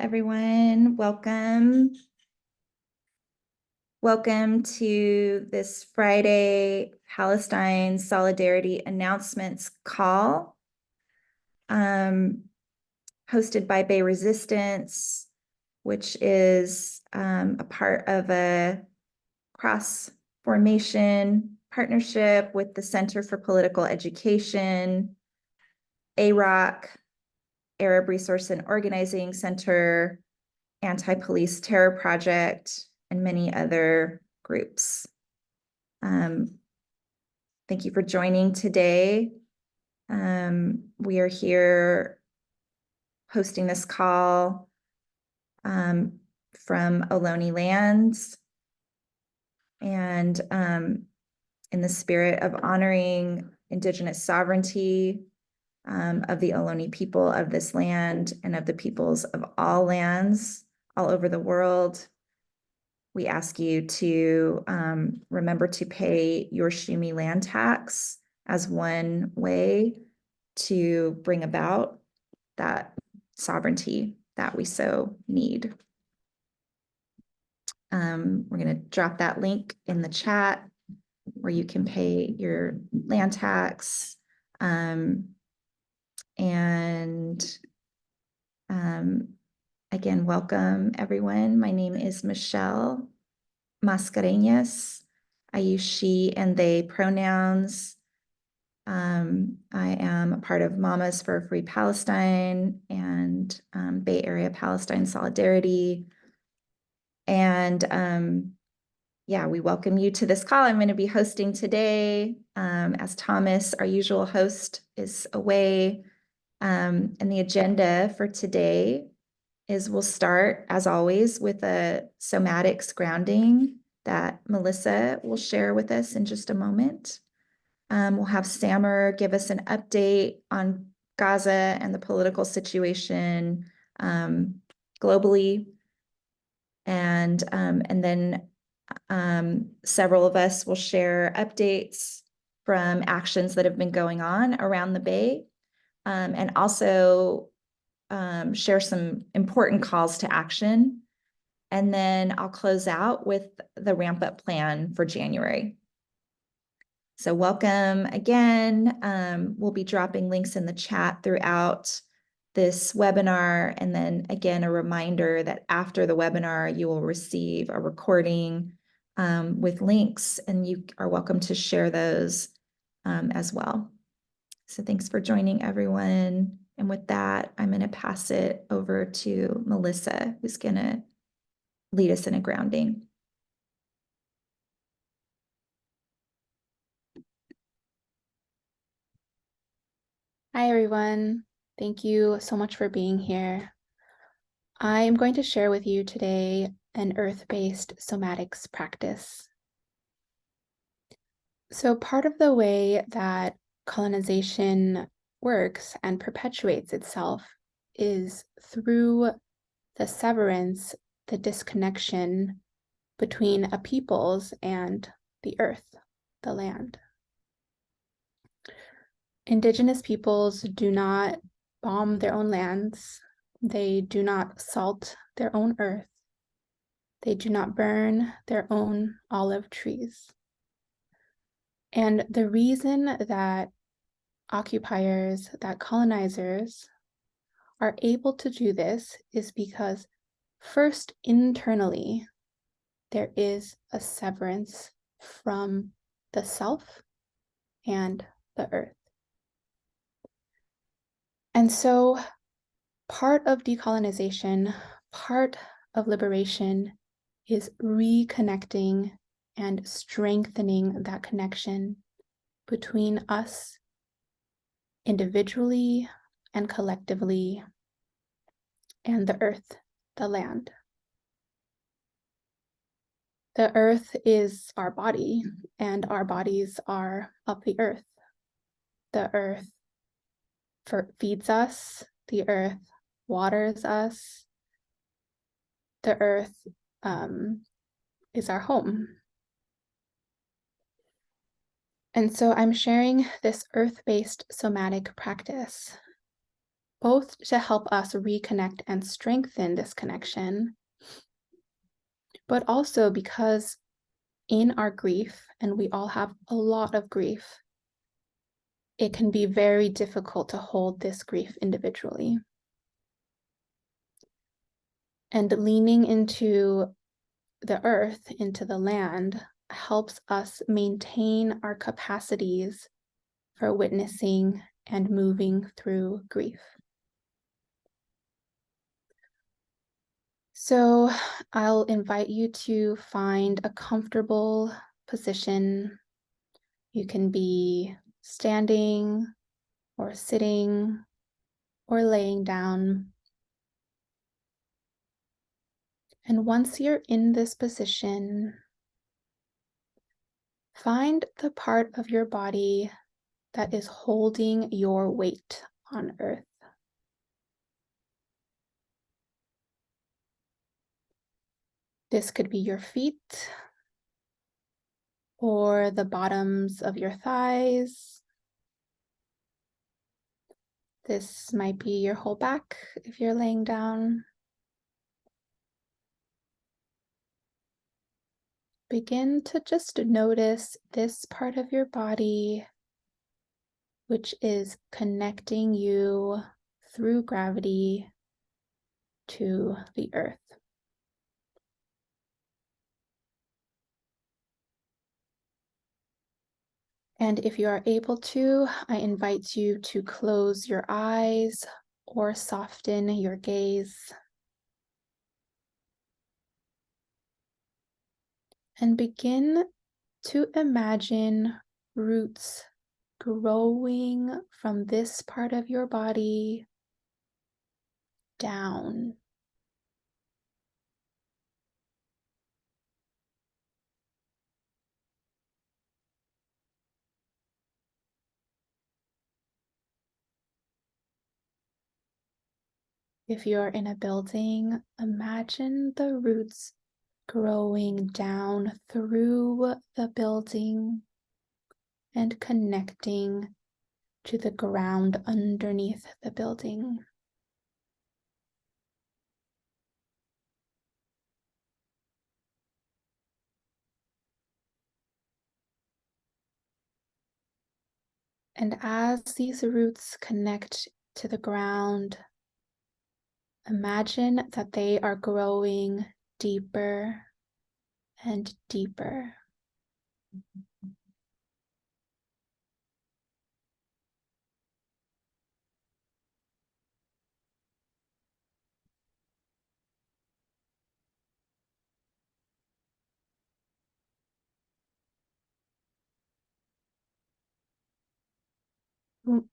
everyone. Welcome. Welcome to this Friday Palestine Solidarity Announcements call, hosted by Bay Resistance, which is a part of a cross-formation partnership with the Center for Political Education, AROC, Arab Resource and Organizing Center, Anti-Police Terror Project, and many other groups. Thank you for joining today. We are here hosting this call from Ohlone Lands, and in the spirit of honoring Indigenous sovereignty of the Ohlone people of this land and of the peoples of all lands all over the world. We ask you to remember to pay your Shumi land tax as one way to bring about that sovereignty that we so need. We're going to drop that link in the chat where you can pay your land tax. Again, welcome everyone. My name is Michelle Mascareñas. I use she and they pronouns. I am a part of Mamas for a Free Palestine and Bay Area Palestine Solidarity. And yeah, we welcome you to this call. I'm going to be hosting today as Thomas, our usual host, is away. And the agenda for today is we'll start, as always, with a somatics grounding that Melissa will share with us in just a moment. We'll have Samer give us an update on Gaza and the political situation globally. And then several of us will share updates from actions that have been going on around the Bay, and also share some important calls to action. And then I'll close out with the ramp up plan for January. So welcome again. We'll be dropping links in the chat throughout this webinar. And then again, a reminder that after the webinar, you will receive a recording with links, and you are welcome to share those as well. So thanks for joining, everyone. And with that, I'm going to pass it over to Melissa, who's going to lead us in a grounding. Hi, everyone. Thank you so much for being here. I am going to share with you today an earth-based somatics practice. So part of the way that colonization works and perpetuates itself is through the severance, the disconnection between a peoples and the earth, the land. Indigenous peoples do not bomb their own lands. They do not salt their own earth. They do not burn their own olive trees. And the reason that occupiers, that colonizers are able to do this is because first, internally, there is a severance from the self and the earth. And so part of decolonization, part of liberation is reconnecting and strengthening that connection between us individually and collectively and the earth, the land. The earth is our body, and our bodies are of the earth. The earth feeds us, the earth waters us, the earth is our home. And so I'm sharing this earth-based somatic practice both to help us reconnect and strengthen this connection, but also because in our grief, and we all have a lot of grief, it can be very difficult to hold this grief individually. And leaning into the earth, into the land, helps us maintain our capacities for witnessing and moving through grief. So I'll invite you to find a comfortable position. You can be standing or sitting or laying down. And once you're in this position, find the part of your body that is holding your weight on earth. This could be your feet or the bottoms of your thighs. This might be your whole back if you're laying down. Begin to just notice this part of your body, which is connecting you through gravity to the earth. And if you are able to, I invite you to close your eyes or soften your gaze. And begin to imagine roots growing from this part of your body down. If you're in a building, imagine the roots growing down through the building and connecting to the ground underneath the building. And as these roots connect to the ground, imagine that they are growing deeper and deeper.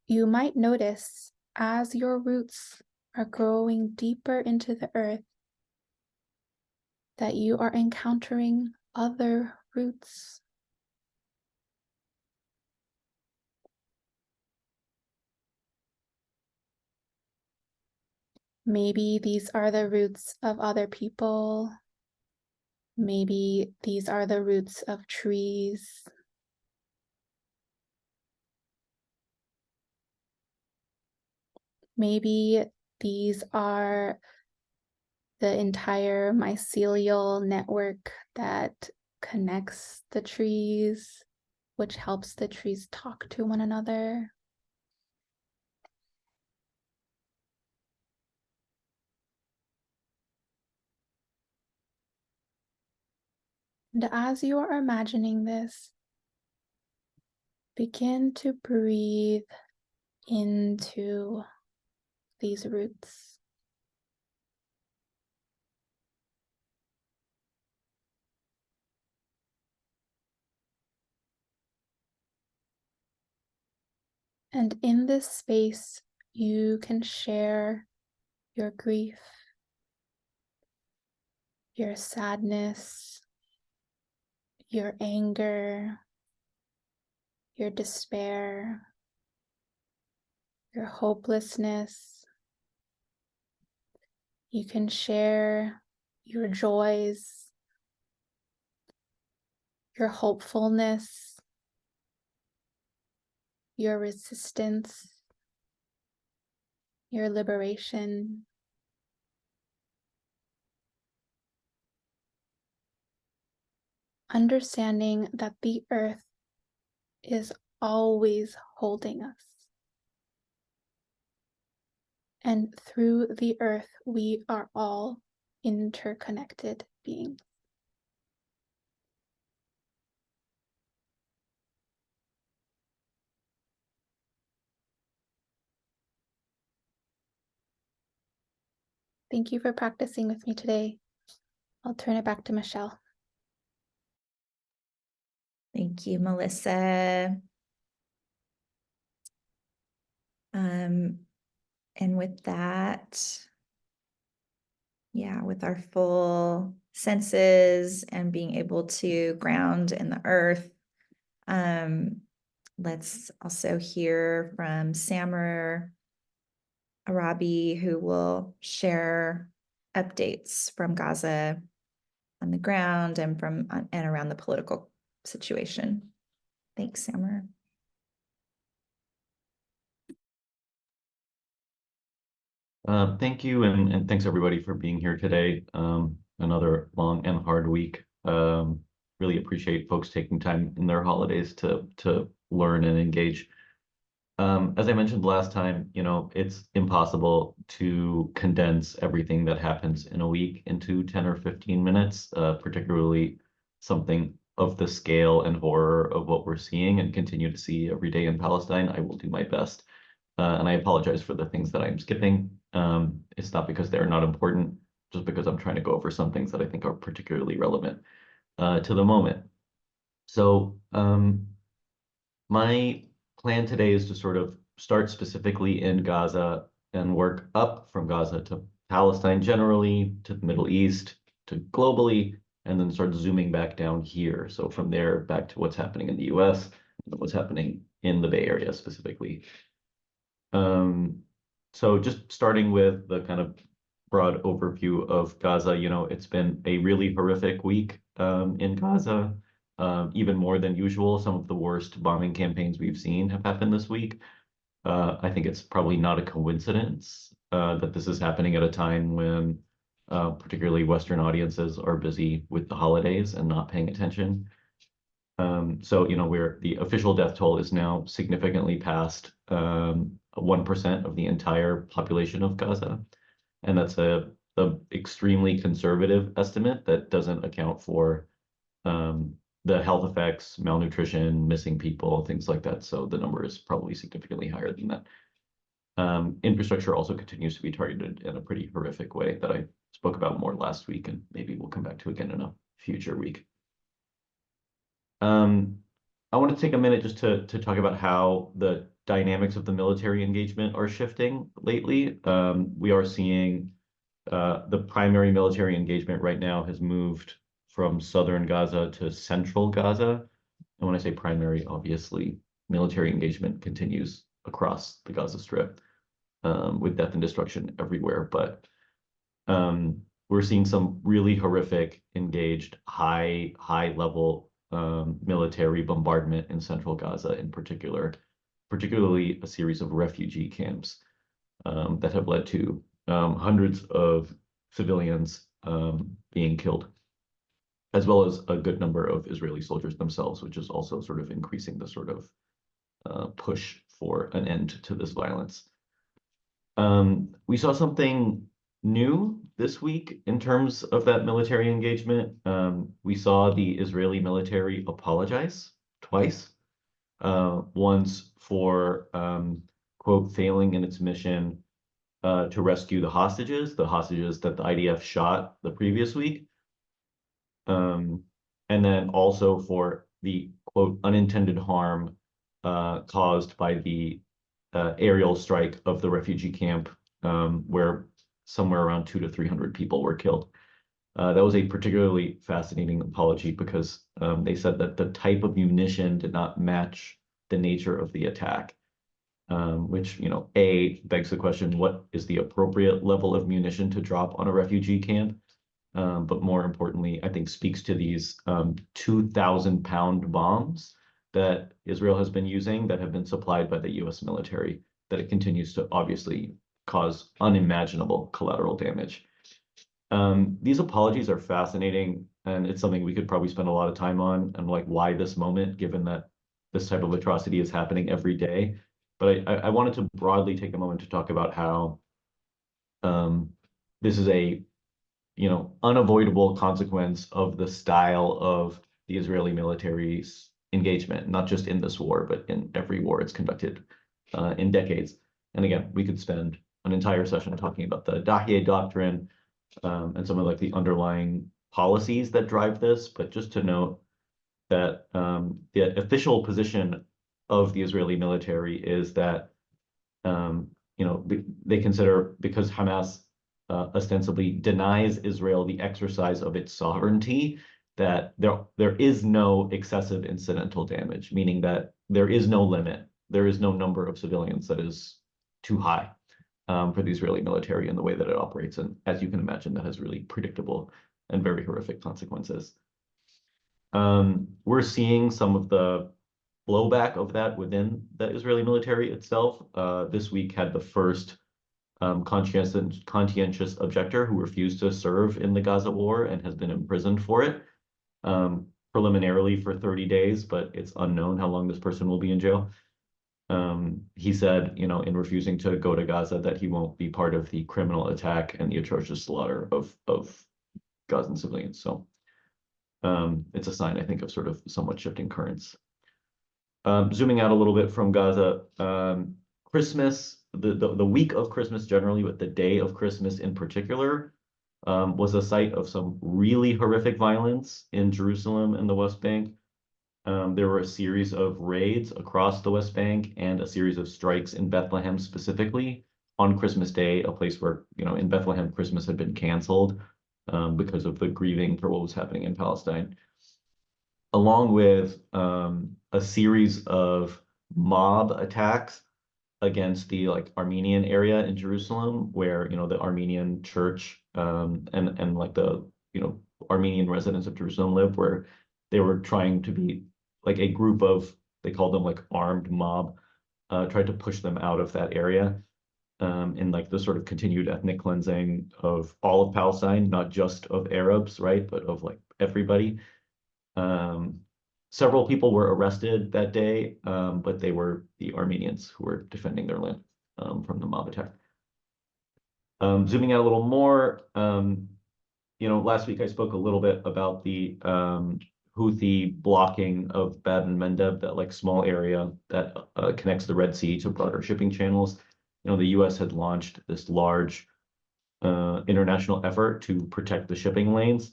You might notice as your roots are growing deeper into the earth that you are encountering other roots. Maybe these are the roots of other people. Maybe these are the roots of trees. Maybe these are the entire mycelial network that connects the trees, which helps the trees talk to one another. And as you are imagining this, begin to breathe into these roots. And in this space, you can share your grief, your sadness, your anger, your despair, your hopelessness. You can share your joys, your hopefulness, your resistance. your liberation, understanding that the earth is always holding us. And through the earth, we are all interconnected beings. Thank you for practicing with me today. I'll turn it back to Michelle. Thank you, Melissa. And with that, yeah, with our full senses and being able to ground in the earth, let's also hear from Samer Arabi, who will share updates from Gaza on the ground and from and around the political situation. Thanks, Samer. Thank you, and thanks everybody for being here today. Another long and hard week. Really appreciate folks taking time in their holidays to learn and engage. As I mentioned last time, it's impossible to condense everything that happens in a week into 10 or 15 minutes, particularly something of the scale and horror of what we're seeing and continue to see every day in Palestine. I will do my best. And I apologize for the things that I'm skipping. It's not because they're not important, just because I'm trying to go over some things that I think are particularly relevant to the moment. So my plan today is to sort of start specifically in Gaza and work up from Gaza to Palestine generally, to the Middle East, to globally, and then start zooming back down here. So from there back to what's happening in the US and what's happening in the Bay Area specifically. So just starting with the kind of broad overview of Gaza, it's been a really horrific week in Gaza, even more than usual. Some of the worst bombing campaigns we've seen have happened this week. I think it's probably not a coincidence that this is happening at a time when particularly Western audiences are busy with the holidays and not paying attention. So, the official death toll is now significantly past 1% of the entire population of Gaza. And that's a extremely conservative estimate that doesn't account for the health effects, malnutrition, missing people, things like that. So the number is probably significantly higher than that. Infrastructure also continues to be targeted in a pretty horrific way that I spoke about more last week, and maybe we'll come back to again in a future week. I want to take a minute just to talk about how the dynamics of the military engagement are shifting lately. We are seeing the primary military engagement right now has moved from southern Gaza to central Gaza. And when I say primary, obviously, military engagement continues across the Gaza Strip with death and destruction everywhere. But we're seeing some really horrific, engaged, high level military bombardment in central Gaza in particular, particularly a series of refugee camps that have led to hundreds of civilians being killed, as well as a good number of Israeli soldiers themselves, which is also sort of increasing the sort of push for an end to this violence. We saw something new this week in terms of that military engagement. We saw the Israeli military apologize twice. Once for, quote, failing in its mission to rescue the hostages that the IDF shot the previous week. And then also for the, quote, unintended harm caused by the aerial strike of the refugee camp where somewhere around 200 to 300 people were killed. That was a particularly fascinating apology because they said that the type of munition did not match the nature of the attack, which, A, begs the question, what is the appropriate level of munition to drop on a refugee camp? But more importantly, I think speaks to these 2,000-pound bombs that Israel has been using that have been supplied by the US military, that it continues to obviously cause unimaginable collateral damage. These apologies are fascinating, and it's something we could probably spend a lot of time on, and like why this moment, given that this type of atrocity is happening every day. But I wanted to broadly take a moment to talk about how this is a unavoidable consequence of the style of the Israeli military's engagement, not just in this war, but in every war it's conducted in decades. And again, we could spend an entire session talking about the Dahieh doctrine and some of like the underlying policies that drive this. But just to note that the official position of the Israeli military is that they consider, because Hamas ostensibly denies Israel the exercise of its sovereignty, that there is no excessive incidental damage, meaning that there is no limit, there is no number of civilians that is too high for the Israeli military in the way that it operates. And as you can imagine, that has really predictable and very horrific consequences. We're seeing some of the blowback of that within the Israeli military itself. This week had the first conscientious objector who refused to serve in the Gaza war and has been imprisoned for it, preliminarily for 30 days, but it's unknown how long this person will be in jail. He said, in refusing to go to Gaza, that he won't be part of the criminal attack and the atrocious slaughter of Gazan civilians. So it's a sign, I think, of sort of somewhat shifting currents. Zooming out a little bit from Gaza, Christmas, the week of Christmas generally, but the day of Christmas in particular, was a site of some really horrific violence in Jerusalem and the West Bank. There were a series of raids across the West Bank and a series of strikes in Bethlehem specifically on Christmas Day, a place where, in Bethlehem, Christmas had been canceled because of the grieving for what was happening in Palestine, along with a series of mob attacks against the Armenian area in Jerusalem, where the Armenian church and like the Armenian residents of Jerusalem live, where they were trying to be like a group of, they called them like armed mob, tried to push them out of that area in like the sort of continued ethnic cleansing of all of Palestine, not just of Arabs, right, but of like everybody. Several people were arrested that day, but they were the Armenians who were defending their land from the mob attack. Zooming out a little more, last week I spoke a little bit about the Houthi blocking of Bab and Mendeb, that like small area that connects the Red Sea to broader shipping channels. The U.S. had launched this large international effort to protect the shipping lanes.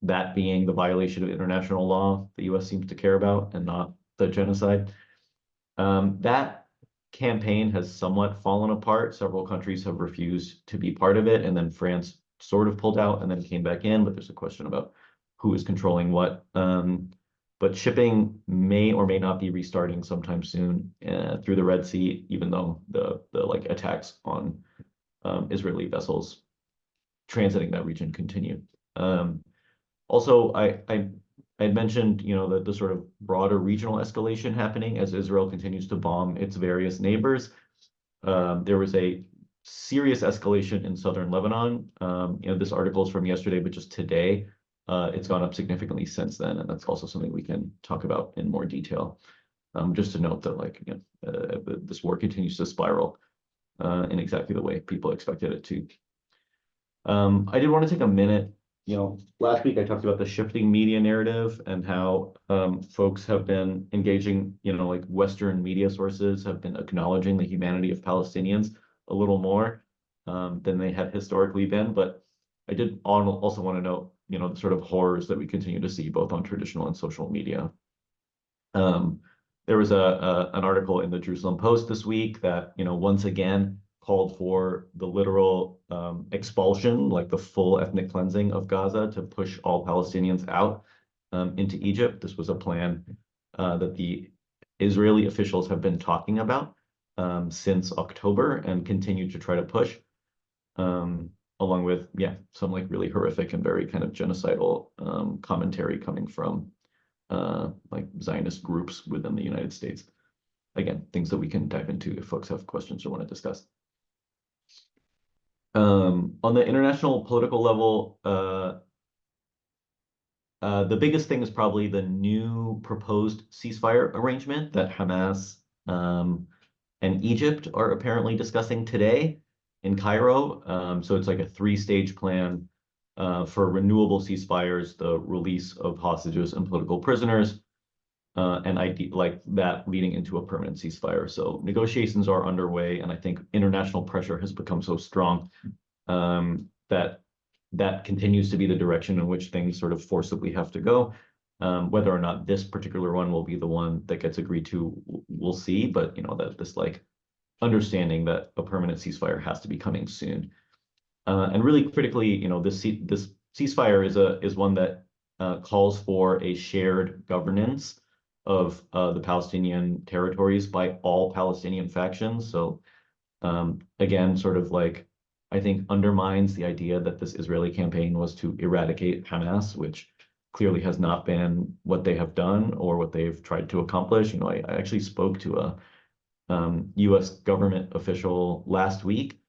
That being the violation of international law the U.S. seems to care about, and not the genocide. That campaign has somewhat fallen apart. Several countries have refused to be part of it, and then France sort of pulled out and then came back in, but there's a question about who is controlling what. But shipping may or may not be restarting sometime soon through the Red Sea, even though the like attacks on Israeli vessels transiting that region continue. Also, I had mentioned, the sort of broader regional escalation happening as Israel continues to bomb its various neighbors. There was a serious escalation in southern Lebanon. This article is from yesterday, but just today, it's gone up significantly since then, and that's also something we can talk about in more detail. Just to note that, this war continues to spiral in exactly the way people expected it to. I did want to take a minute. Last week I talked about the shifting media narrative and how folks have been engaging, like Western media sources have been acknowledging the humanity of Palestinians a little more than they had historically been. But I did also want to note, the sort of horrors that we continue to see both on traditional and social media. There was an article in the Jerusalem Post this week that, once again called for the literal expulsion, like the full ethnic cleansing of Gaza, to push all Palestinians out into Egypt. This was a plan that the Israeli officials have been talking about since October and continue to try to push, along with, some like really horrific and very kind of genocidal commentary coming from like Zionist groups within the United States. Again, things that we can dive into if folks have questions or want to discuss. On the international political level, the biggest thing is probably the new proposed ceasefire arrangement that Hamas and Egypt are apparently discussing today in Cairo. So it's like a three-stage plan for renewable ceasefires, the release of hostages and political prisoners, and like that leading into a permanent ceasefire. So negotiations are underway, and I think international pressure has become so strong that that continues to be the direction in which things sort of forcibly have to go. Whether or not this particular one will be the one that gets agreed to, we'll see. But you know that this like understanding that a permanent ceasefire has to be coming soon. And really critically, you know, this ceasefire is one that calls for a shared governance of the Palestinian territories by all Palestinian factions. So again, sort of like I think undermines the idea that this Israeli campaign was to eradicate Hamas, which clearly has not been what they have done or what they've tried to accomplish. You know, I actually spoke to a US government official last week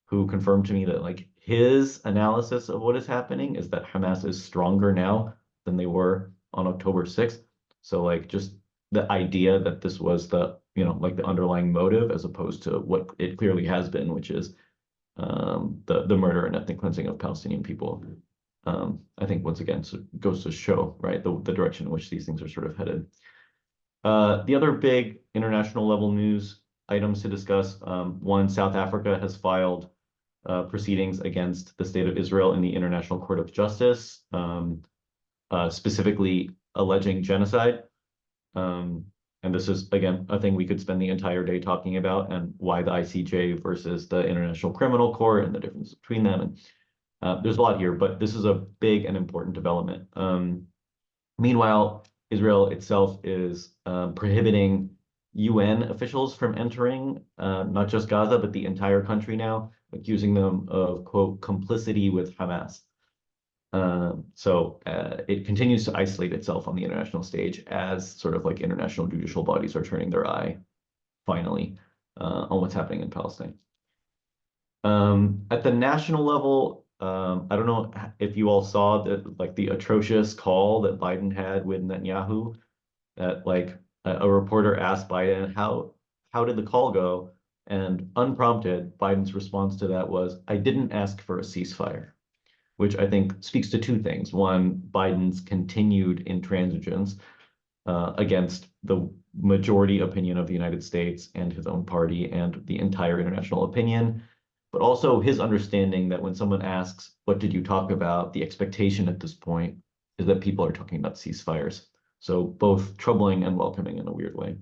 who confirmed to me that like his analysis of what is happening is that Hamas is stronger now than they were on October 6th. So like just the idea that this was the, you know, like the underlying motive as opposed to what it clearly has been, which is the murder and ethnic cleansing of Palestinian people. I think once again goes to show, right, the direction in which these things are sort of headed. The other big international level news items to discuss, one, South Africa has filed proceedings against the state of Israel in the International Court of Justice, specifically alleging genocide. And this is, again, a thing we could spend the entire day talking about and why the ICJ versus the International Criminal Court and the difference between them. And there's a lot here, but this is a big and important development. Meanwhile, Israel itself is prohibiting UN officials from entering not just Gaza, but the entire country now, accusing them of, quote, complicity with Hamas. So it continues to isolate itself on the international stage as sort of like international judicial bodies are turning their eye, finally, on what's happening in Palestine. At the national level, I don't know if you all saw the atrocious call that Biden had with Netanyahu. That like a reporter asked Biden, how did the call go? And unprompted, Biden's response to that was, I didn't ask for a ceasefire, which I think speaks to two things. One, Biden's continued intransigence against the majority opinion of the United States and his own party and the entire international opinion, but also his understanding that when someone asks, what did you talk about? The expectation at this point is that people are talking about ceasefires. So both troubling and welcoming in a weird way.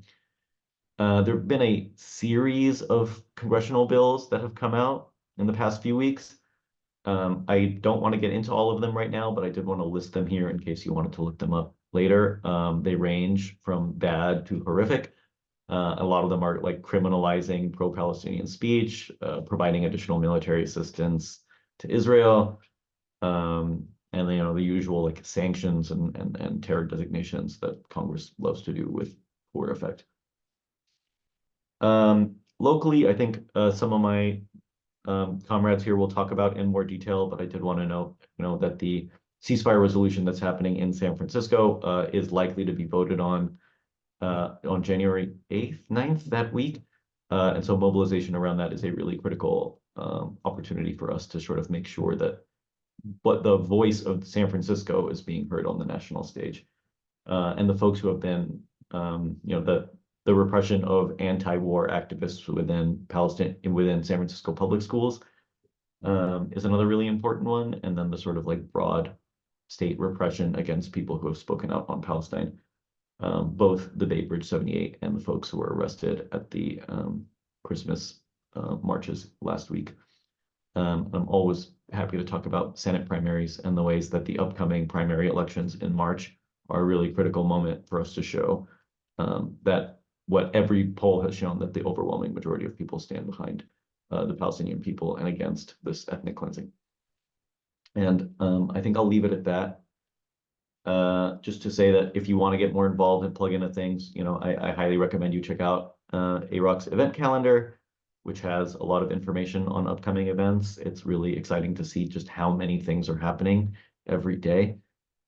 There have been a series of congressional bills that have come out in the past few weeks. I don't want to get into all of them right now, but I did want to list them here in case you wanted to look them up later. They range from bad to horrific. A lot of them are like criminalizing pro-Palestinian speech, providing additional military assistance to Israel, and you know the usual like sanctions and terror designations that Congress loves to do with poor effect. Locally, I think some of my comrades here will talk about in more detail, but I did want to note, you know, that the ceasefire resolution that's happening in San Francisco is likely to be voted on January 8th, 9th that week. And so mobilization around that is a really critical opportunity for us to sort of make sure that what the voice of San Francisco is being heard on the national stage. And the folks who have been, you know, the repression of anti-war activists within Palestine, within San Francisco public schools is another really important one. And then the sort of like broad state repression against people who have spoken out on Palestine, both the Bay Bridge 78 and the folks who were arrested at the Christmas marches last week. I'm always happy to talk about Senate primaries and the ways that the upcoming primary elections in March are a really critical moment for us to show that what every poll has shown, that the overwhelming majority of people stand behind the Palestinian people and against this ethnic cleansing. And I think I'll leave it at that. Just to say that if you want to get more involved and plug into things, you know, I highly recommend you check out AROC's event calendar. which has a lot of information on upcoming events. It's really exciting to see just how many things are happening every day.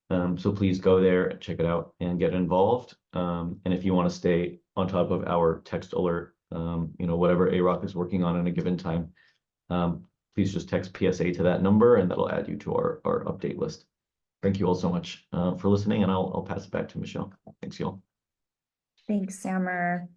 So please go there and check it out and get involved. And if you want to stay on top of our text alert, whatever AROC is working on in a given time, please just text PSA to that number and that'll add you to our update list. Thank you all so much for listening, and I'll pass it back to Michelle. Thanks, y'all. Thanks, Sammer.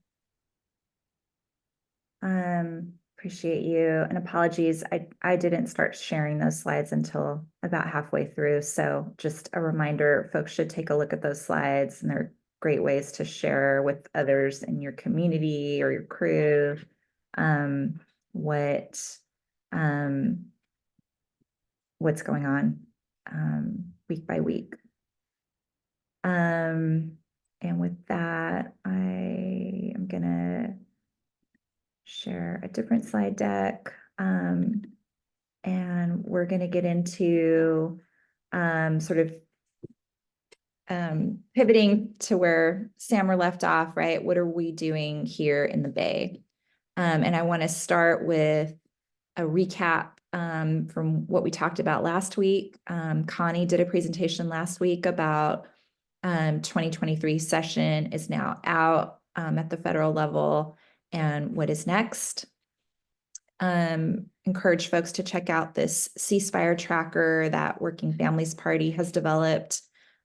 Appreciate you, and apologies, I didn't start sharing those slides until about halfway through. So just a reminder, folks should take a look at those slides, and they're great ways to share with others in your community or your crew what's going on week by week. And with that, I am gonna share a different slide deck. And we're going to get into pivoting to where Sammer left off, right? What are we doing here in the Bay? And I want to start with a recap from what we talked about last week. Connie did a presentation last week about 2023 session is now out at the federal level, and what is next. Encourage folks to check out this ceasefire tracker that Working Families Party has developed.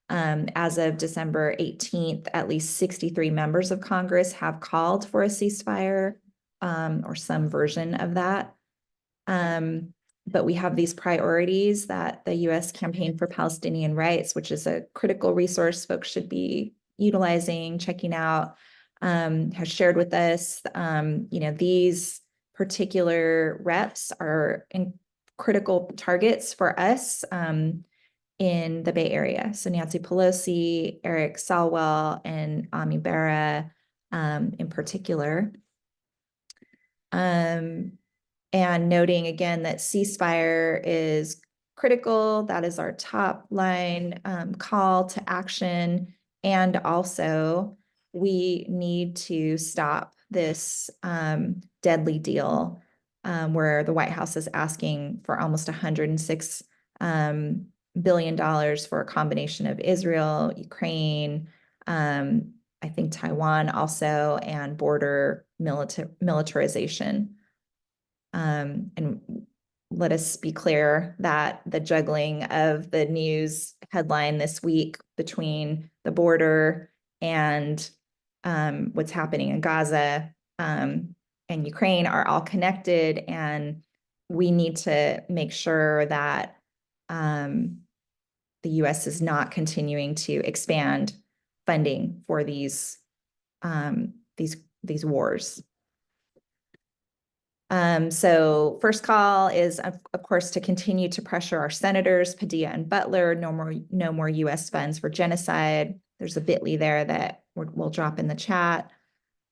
As of December 18th, at least 63 members of Congress have called for a ceasefire or some version of that. But we have these priorities that the U.S. Campaign for Palestinian Rights, which is a critical resource folks should be utilizing, checking out, has shared with us. These particular reps are critical targets for us in the Bay Area. So Nancy Pelosi, Eric Swalwell, and Ami Bera in particular. And noting again that ceasefire is critical. That is our top line call to action. And also, we need to stop this deadly deal where the White House is asking for almost $106 billion for a combination of Israel, Ukraine, I think Taiwan also, and border militarization. And let us be clear that the juggling of the news headline this week between the border and what's happening in Gaza and Ukraine are all connected, and we need to make sure that the U.S. is not continuing to expand funding for these wars. So first call is, of course, to continue to pressure our senators, Padilla and Butler, no more U.S. funds for genocide. There's a bit.ly there that we'll drop in the chat.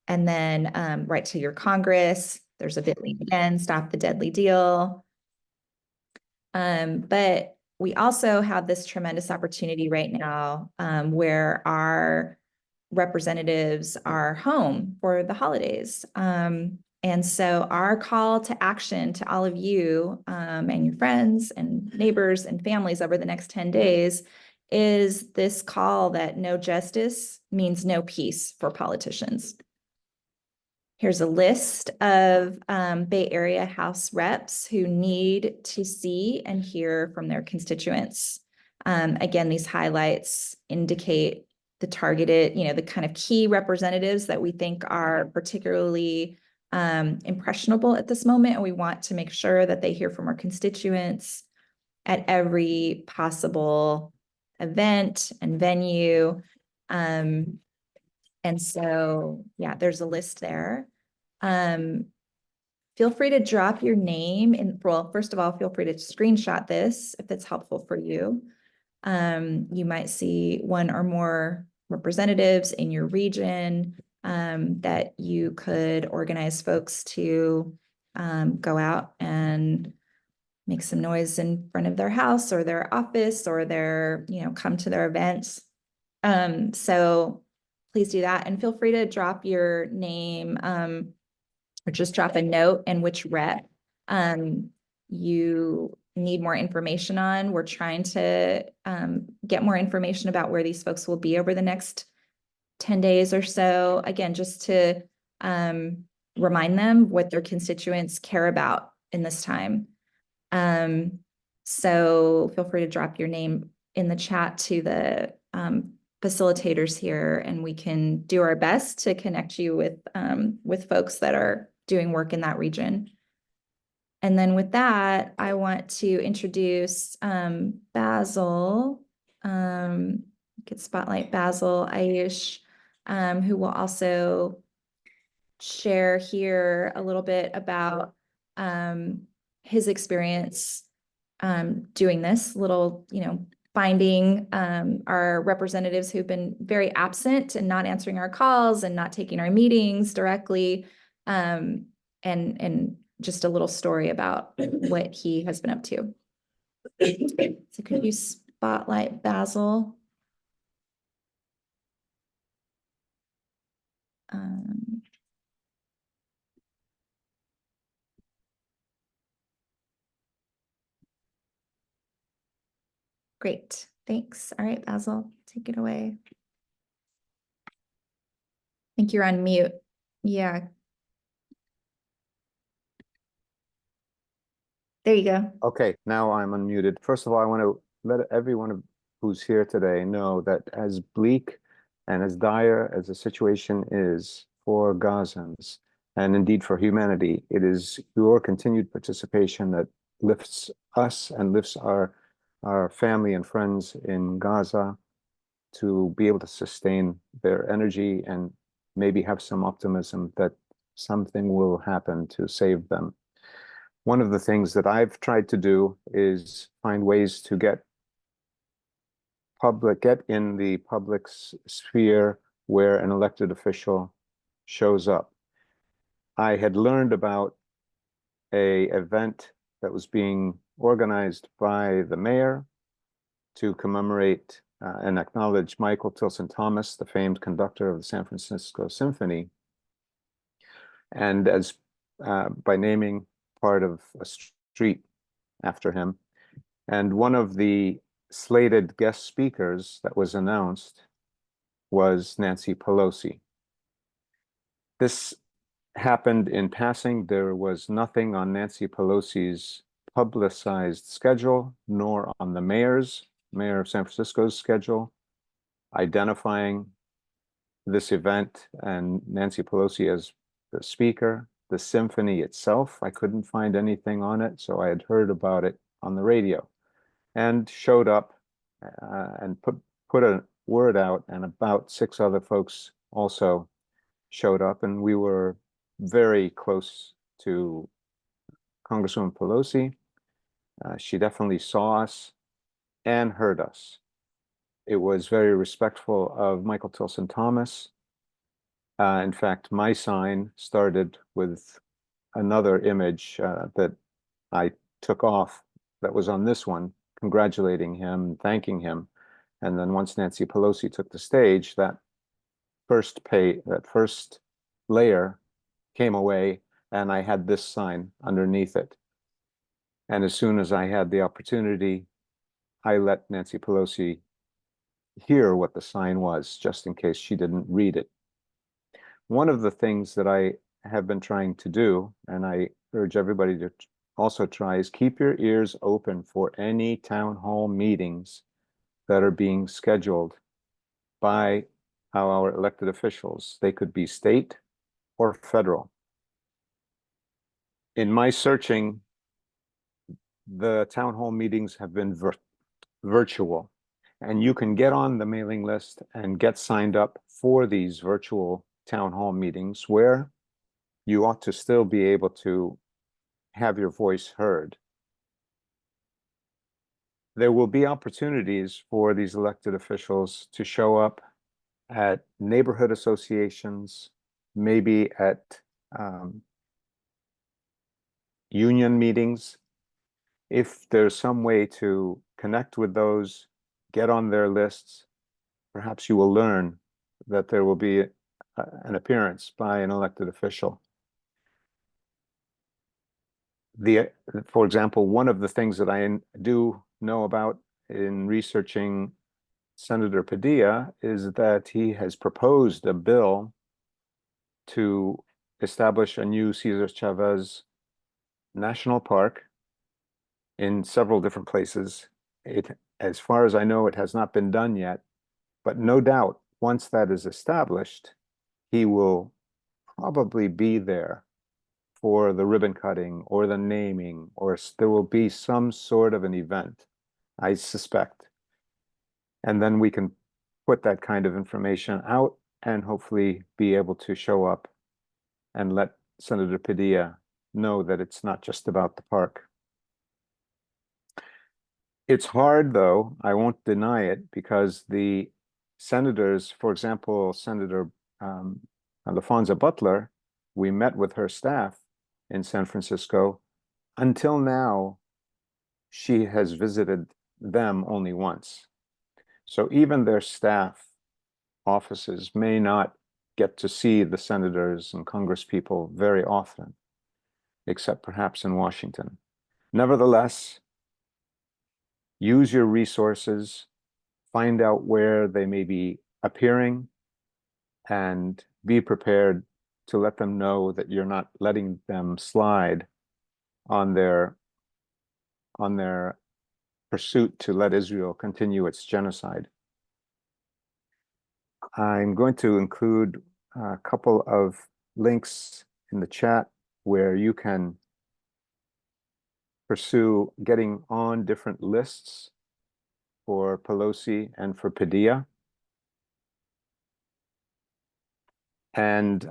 And then right to your Congress, there's a bit.ly again, stop the deadly deal. But we also have this tremendous opportunity right now where our representatives are home for the holidays. And so our call to action to all of you and your friends and neighbors and families over the next 10 days is this call that no justice means no peace for politicians. Here's a list of Bay Area House reps who need to see and hear from their constituents. Again, these highlights indicate the targeted, the kind of key representatives that we think are particularly impressionable at this moment, and we want to make sure that they hear from our constituents at every possible event and venue. And so, yeah, there's a list there. Feel free to drop your name in. Well, first of all, feel free to screenshot this if it's helpful for you. You might see one or more representatives in your region that you could organize folks to go out and make some noise in front of their house or their office or their, come to their events. So please do that, and feel free to drop your name or just drop a note and which rep you need more information on. We're trying to get more information about where these folks will be over the next 10 days or so. Again, just to remind them what their constituents care about in this time. So feel free to drop your name in the chat to the facilitators here, and we can do our best to connect you with folks that are doing work in that region. And then with that, I want to introduce Basil, could spotlight Basil Ayush, who will also share here a little bit about his experience doing this little, finding our representatives who've been very absent and not answering our calls and not taking our meetings directly, and just a little story about what he has been up to. So could you spotlight Basil? Great, thanks. All right, Basil, take it away. I think you're on mute. Yeah. There you go. Okay, now I'm unmuted. First of all, I want to let everyone who's here today know that as bleak and as dire as the situation is for Gazans, and indeed for humanity, it is your continued participation that lifts us and lifts our family and friends in Gaza to be able to sustain their energy and maybe have some optimism that something will happen to save them. One of the things that I've tried to do is find ways to get in the public sphere where an elected official shows up. I had learned about an event that was being organized by the mayor to commemorate and acknowledge Michael Tilson Thomas, the famed conductor of the San Francisco Symphony, and as by naming part of a street after him. And one of the slated guest speakers that was announced was Nancy Pelosi. This happened in passing. There was nothing on Nancy Pelosi's publicized schedule, nor on the mayor of San Francisco's schedule, identifying this event and Nancy Pelosi as the speaker. The symphony itself, I couldn't find anything on it, so I had heard about it on the radio and showed up and put a word out, and about 6 other folks also showed up, and we were very close to Congresswoman Pelosi. She definitely saw us and heard us. It was very respectful of Michael Tilson Thomas. In fact, my sign started with another image that I took off that was on this one, congratulating him, thanking him. And then once Nancy Pelosi took the stage, that first layer came away, and I had this sign underneath it. And as soon as I had the opportunity, I let Nancy Pelosi hear what the sign was, just in case she didn't read it. One of the things that I have been trying to do, and I urge everybody to also try, is keep your ears open for any town hall meetings that are being scheduled by our elected officials. They could be state or federal. In my searching, the town hall meetings have been virtual, and you can get on the mailing list and get signed up for these virtual town hall meetings where you ought to still be able to have your voice heard. There will be opportunities for these elected officials to show up at neighborhood associations, maybe at union meetings. If there's some way to connect with those, get on their lists, perhaps you will learn that there will be an appearance by an elected official. for example, one of the things that I do know about in researching Senator Padilla is that he has proposed a bill to establish a new Cesar Chavez National Park in several different places. As far as I know, it has not been done yet, but no doubt, once that is established, he will probably be there for the ribbon cutting or the naming, or there will be some sort of an event, I suspect. And then we can put that kind of information out and hopefully be able to show up and let Senator Padilla know that it's not just about the park. It's hard, though, I won't deny it, because the senators, for example, Senator LaFonza Butler, we met with her staff in San Francisco. Until now, she has visited them only once. So even their staff offices may not get to see the senators and congresspeople very often, except perhaps in Washington. Nevertheless, use your resources, find out where they may be appearing, and be prepared to let them know that you're not letting them slide on their pursuit to let Israel continue its genocide. I'm going to include a couple of links in the chat where you can pursue getting on different lists for Pelosi and for Padilla, and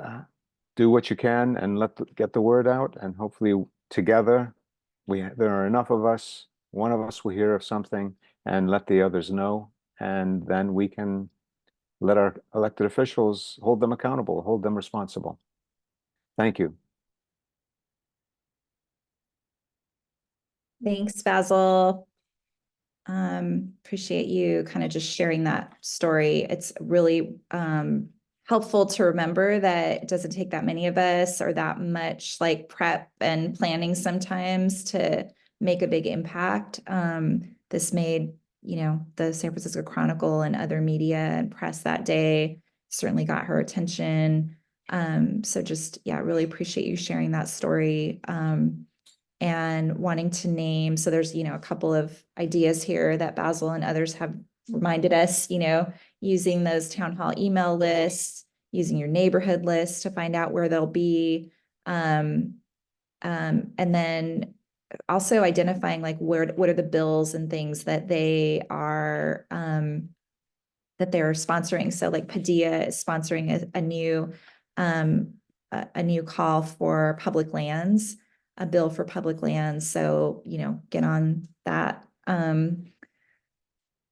do what you can and get the word out, and hopefully together there are enough of us, one of us will hear of something and let the others know, and then we can let our elected officials hold them accountable, hold them responsible. Thank you. Thanks, Basil. Appreciate you kind of just sharing that story. It's really helpful to remember that it doesn't take that many of us or that much like prep and planning sometimes to make a big impact. This made, the San Francisco Chronicle and other media and press that day certainly got her attention. So just, yeah, really appreciate you sharing that story. And wanting to name, so there's, a couple of ideas here that Basil and others have reminded us, using those town hall email lists, using your neighborhood list to find out where they'll be. And then also identifying like what are the bills and things that they are, that they're sponsoring. So like Padilla is sponsoring a new call for public lands, a bill for public lands. So, get on that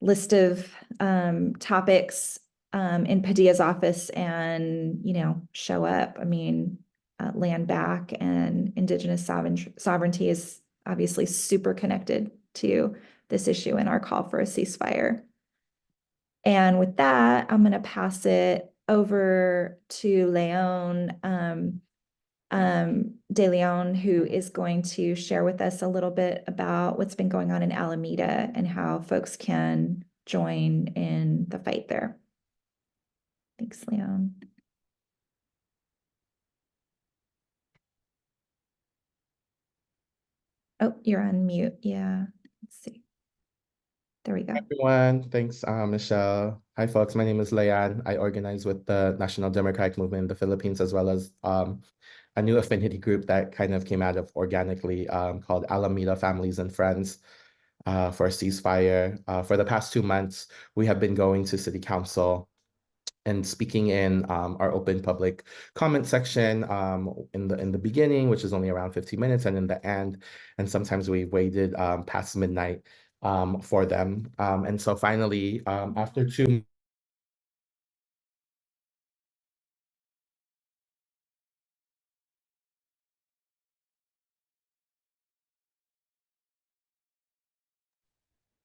list of topics in Padilla's office and, show up. I mean, land back and indigenous sovereignty is obviously super connected to this issue and our call for a ceasefire. And with that, I'm going to pass it over to Leon De Leon, who is going to share with us a little bit about what's been going on in Alameda and how folks can join in the fight there. Thanks, Leon. Oh, you're on mute. Yeah, let's see. There we go. Hi, everyone. Thanks, Michelle. Hi, folks. My name is Leon. I organize with the National Democratic Movement in the Philippines, as well as a new affinity group that kind of came out of organically called Alameda Families and Friends for a ceasefire. For the past 2 months, we have been going to City Council and speaking in our open public comment section in the beginning, which is only around 15 minutes, and in the end, and sometimes we waited past midnight for them. And so finally, after 2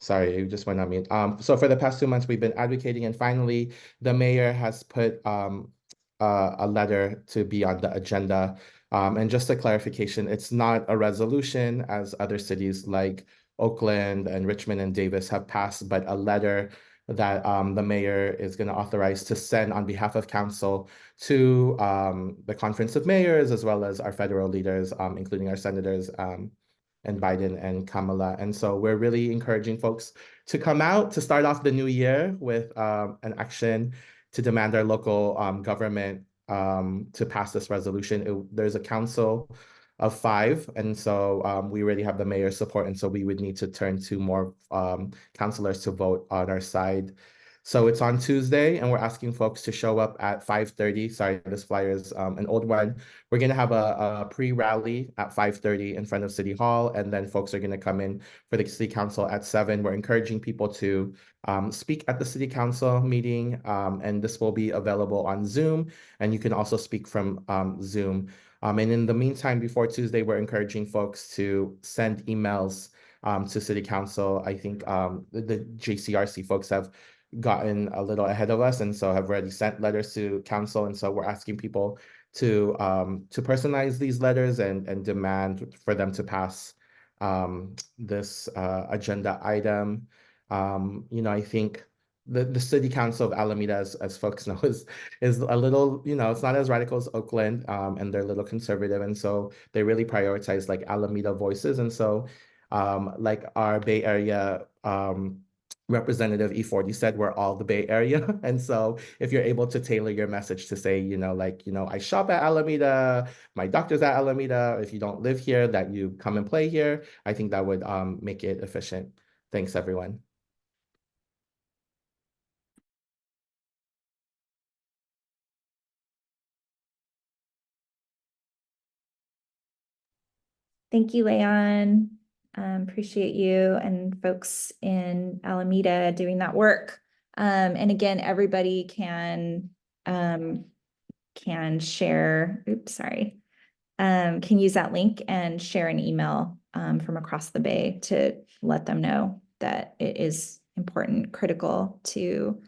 Sorry, it just went on mute. So for the past 2 months, we've been advocating, and finally, the mayor has put a letter to be on the agenda And just a clarification, it's not a resolution as other cities like Oakland and Richmond and Davis have passed, but a letter that the mayor is going to authorize to send on behalf of council to the Conference of Mayors, as well as our federal leaders, including our senators and Biden and Kamala. And so we're really encouraging folks to come out to start off the new year with an action to demand our local government to pass this resolution. There's a council of 5, and so we already have the mayor's support, and so we would need to turn to more councilors to vote on our side. So it's on Tuesday, and we're asking folks to show up at 5:30. Sorry, this flyer is an old one. We're going to have a pre-rally at 5:30 in front of City Hall, and then folks are going to come in for the City Council at 7. We're encouraging people to speak at the City Council meeting, and this will be available on Zoom, and you can also speak from Zoom. And in the meantime, before Tuesday, we're encouraging folks to send emails to City Council. I think the JCRC folks have gotten a little ahead of us, and so have already sent letters to council. And so we're asking people to personalize these letters and demand for them to pass this agenda item. I think the City Council of Alameda, as folks know, is a little, it's not as radical as Oakland, and they're a little conservative, and so they really prioritize like Alameda voices. And so like our Bay Area Representative E40 said, we're all the Bay Area. And so if you're able to tailor your message to say, I shop at Alameda, my doctor's at Alameda, if you don't live here, that you come and play here, I think that would make it efficient. Thanks, everyone. Thank you, Leon. Appreciate you and folks in Alameda doing that work. And again, everybody can share, can use that link and share an email from across the Bay to let them know that it is important, critical to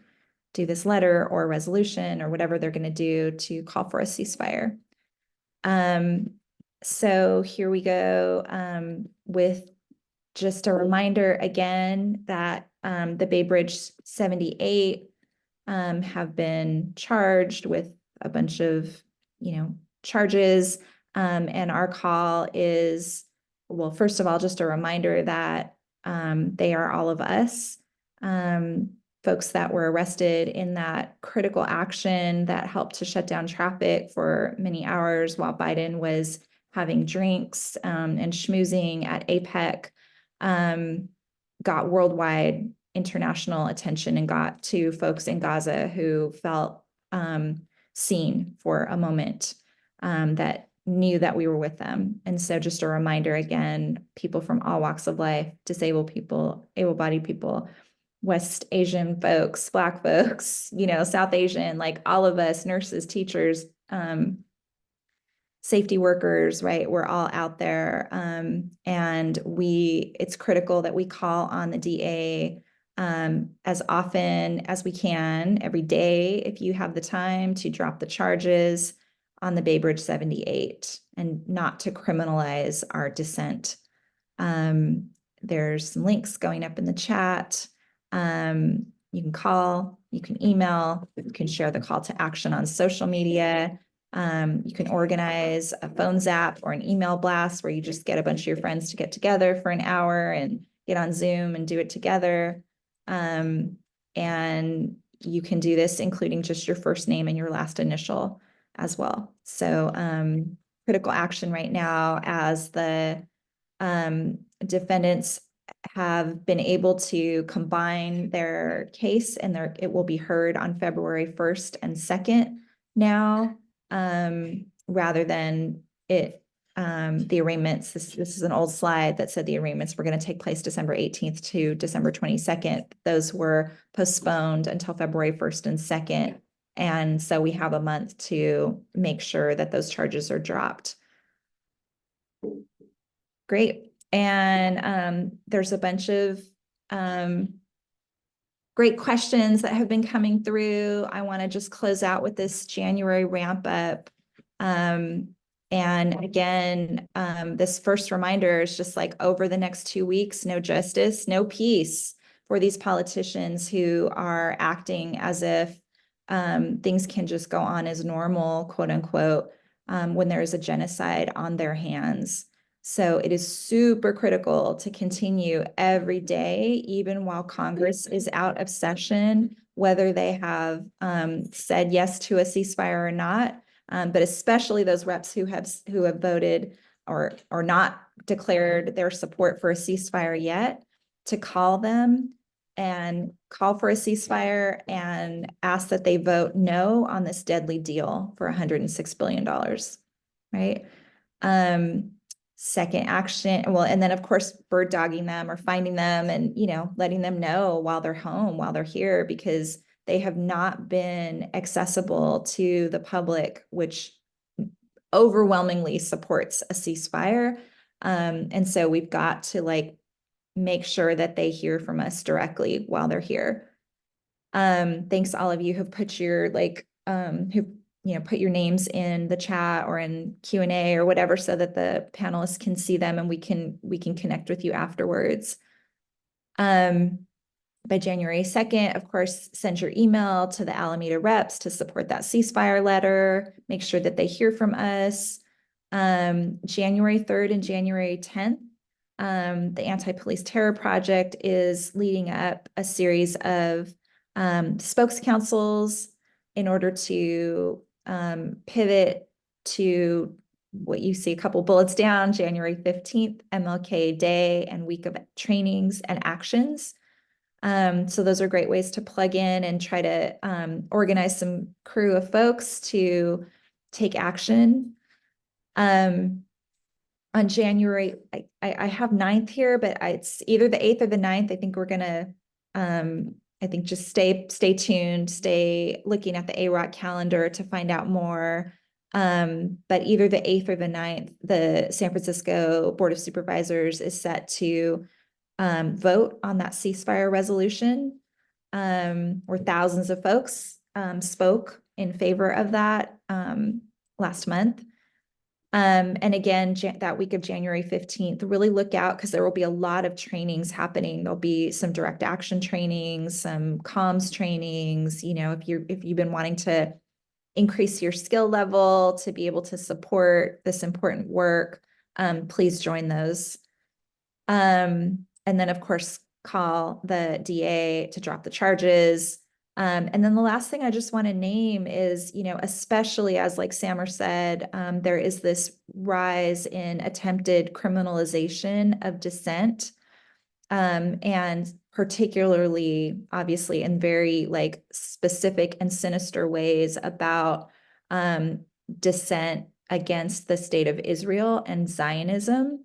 do this letter or resolution or whatever they're going to do to call for a ceasefire. So here we go with just a reminder again that the Bay Bridge 78 have been charged with a bunch of, charges. And our call is, well, first of all, just a reminder that they are all of us. Folks that were arrested in that critical action that helped to shut down traffic for many hours while Biden was having drinks and schmoozing at APEC, got worldwide international attention and got to folks in Gaza who felt seen for a moment, that knew that we were with them. And so just a reminder again, people from all walks of life, disabled people, able-bodied people, West Asian folks, Black folks, South Asian, like all of us, nurses, teachers, safety workers, right? We're all out there. And it's critical that we call on the DA as often as we can, every day, if you have the time, to drop the charges on the Bay Bridge 78 and not to criminalize our dissent. There's some links going up in the chat. You can call, you can email, you can share the call to action on social media. You can organize a phone zap or an email blast where you just get a bunch of your friends to get together for an hour and get on Zoom and do it together. And you can do this including just your first name and your last initial as well. So critical action right now, as the defendants have been able to combine their case, and it will be heard on February 1st and 2nd now, rather than the arraignments. This is an old slide that said the arraignments were going to take place December 18th to December 22nd. Those were postponed until February 1st and 2nd. And so we have a month to make sure that those charges are dropped. Great. And there's a bunch of great questions that have been coming through. I want to just close out with this January ramp up. And again, this first reminder is just like over the next 2 weeks, no justice, no peace for these politicians who are acting as if things can just go on as normal, quote unquote, when there is a genocide on their hands. So it is super critical to continue every day, even while Congress is out of session, whether they have said yes to a ceasefire or not. But especially those reps who have voted or not declared their support for a ceasefire yet, to call them and call for a ceasefire and ask that they vote no on this deadly deal for $106 billion, right? Second action, well, and then of course, bird dogging them or finding them and, letting them know while they're home, while they're here, because they have not been accessible to the public, which overwhelmingly supports a ceasefire. And so we've got to make sure that they hear from us directly while they're here. Thanks to all of you who've put your put your names in the chat or in Q&A or whatever, so that the panelists can see them and we can connect with you afterwards. By January 2nd, of course, send your email to the Alameda reps to support that ceasefire letter. Make sure that they hear from us. January 3rd and January 10th, the Anti-Police Terror Project is leading up a series of spokes councils in order to pivot to what you see a couple bullets down, January 15th, MLK Day and week of trainings and actions. So those are great ways to plug in and try to organize some crew of folks to take action. On January, I have 9th here, but it's either the 8th or the 9th. I think we're gonna, I think just stay tuned, stay looking at the AROC calendar to find out more. But either the 8th or the 9th, the San Francisco Board of Supervisors is set to vote on that ceasefire resolution, where thousands of folks spoke in favor of that last month. And again, that week of January 15th, really look out, because there will be a lot of trainings happening. There'll be some direct action trainings, some comms trainings. If you've been wanting to increase your skill level to be able to support this important work, please join those. And then of course, call the DA to drop the charges. And then the last thing I just want to name is, especially as like Samer said, there is this rise in attempted criminalization of dissent. And particularly, obviously, in very specific and sinister ways about dissent against the state of Israel and Zionism,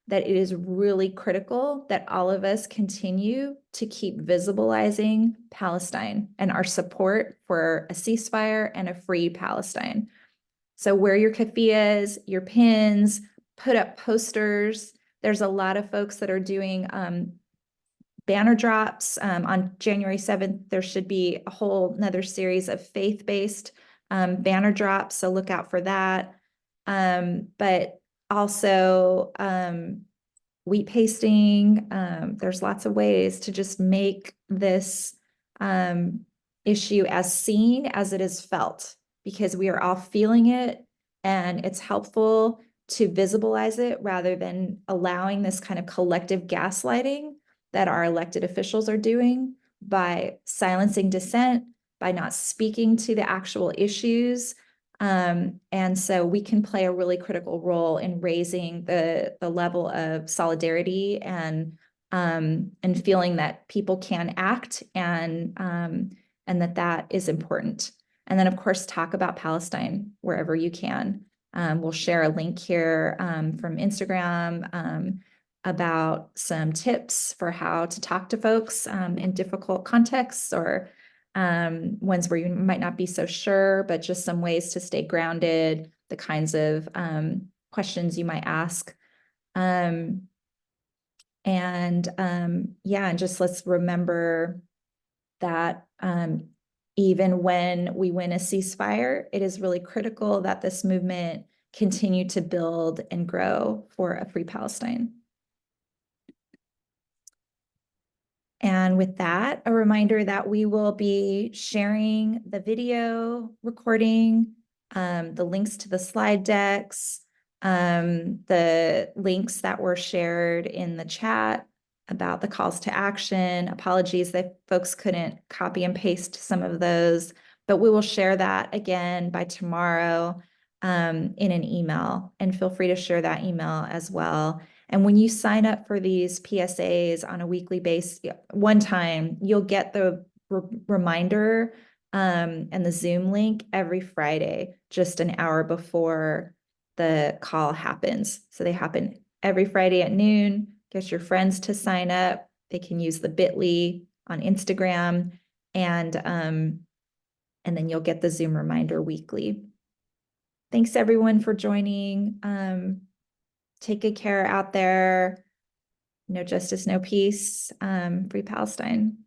that it is really critical that all of us continue to keep visibilizing Palestine and our support for a ceasefire and a free Palestine. So wear your keffiyehs, your pins, put up posters. There's a lot of folks that are doing banner drops. On January 7th, there should be a whole another series of faith-based banner drops, so look out for that. But also wheat pasting. There's lots of ways to just make this issue as seen as it is felt, because we are all feeling it, and it's helpful to visibilize it rather than allowing this kind of collective gaslighting that our elected officials are doing by silencing dissent, by not speaking to the actual issues. And so we can play a really critical role in raising the level of solidarity and feeling that people can act, and that is important. And then of course, talk about Palestine wherever you can. We'll share a link here from Instagram about some tips for how to talk to folks in difficult contexts, or ones where you might not be so sure, but just some ways to stay grounded, the kinds of questions you might ask. Yeah, and just let's remember that even when we win a ceasefire, it is really critical that this movement continue to build and grow for a free Palestine. And with that, a reminder that we will be sharing the video recording, the links to the slide decks, the links that were shared in the chat about the calls to action. Apologies that folks couldn't copy and paste some of those, but we will share that again by tomorrow in an email, and feel free to share that email as well. And when you sign up for these PSAs on a weekly basis, one time, you'll get the reminder and the Zoom link every Friday, just an hour before the call happens. So they happen every Friday at noon. Get your friends to sign up. They can use the bit.ly on Instagram, and then you'll get the Zoom reminder weekly. Thanks everyone for joining. Take good care out there. No justice, no peace. Free Palestine.